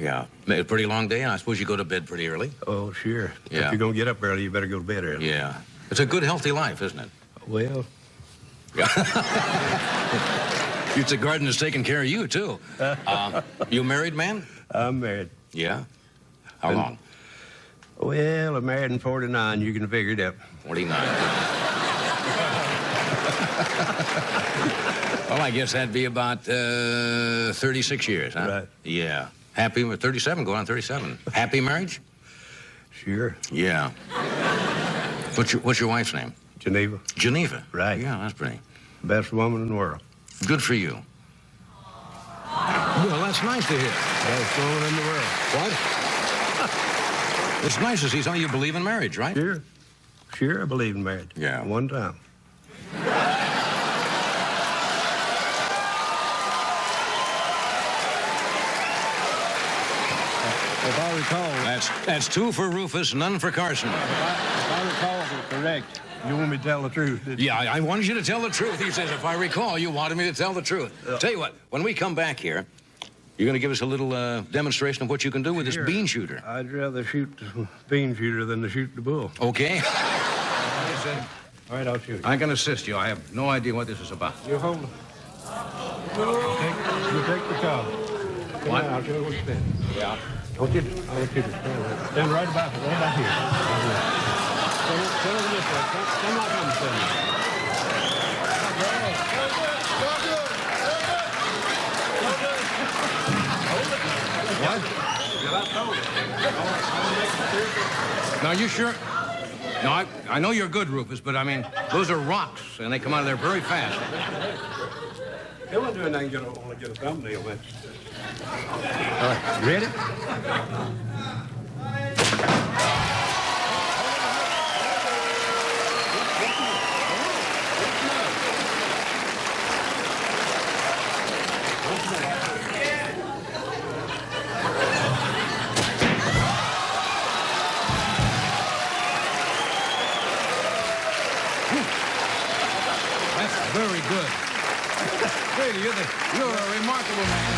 Yeah. A pretty long day, and I suppose you go to bed pretty early? Oh, sure. Yeah. If you're going to get up early, you better go to bed early. Yeah. It's a good, healthy life, isn't it? Well, Yeah. It's a garden that's taking care of you, too. You a married man? I'm married. Yeah. How long? Well, I'm married in 49. You can figure it out. 49. Well, I guess that'd be about 36 years, huh? Right. Yeah. Happy with 37, going on 37. Happy marriage? Sure. Yeah. What's your wife's name? Geneva. Geneva. Right. Yeah, that's pretty. Best woman in the world. Good for you. Well, that's nice to hear. Best woman in the world. What? It's nice to see somebody you believe in marriage, right? Sure. Sure, I believe in marriage. Yeah. One time. If I recall... That's 2 for Rufus, none for Carson. If I recall correct, you want me to tell the truth, did you? Yeah, I wanted you to tell the truth. He says, if I recall, you wanted me to tell the truth. Tell you what, when we come back here, you're going to give us a little demonstration of what you can do with this bean shooter. I'd rather shoot the bean shooter than to shoot the bull. Okay? All right, I'll shoot. I can assist you. I have no idea what this is about. You hold it. You take the cob. What? I'll show you what to do. Yeah. I want you to stand right about here. Right about here. Stand over this way. Stand like I'm standing. What? Now, you sure? No, I know you're good, Rufus, but I mean, those are rocks, and they come out of there very fast. Come on, do anything. I want to get a thumbnail, man. All right, you ready? That's very good. Really, you're a remarkable man.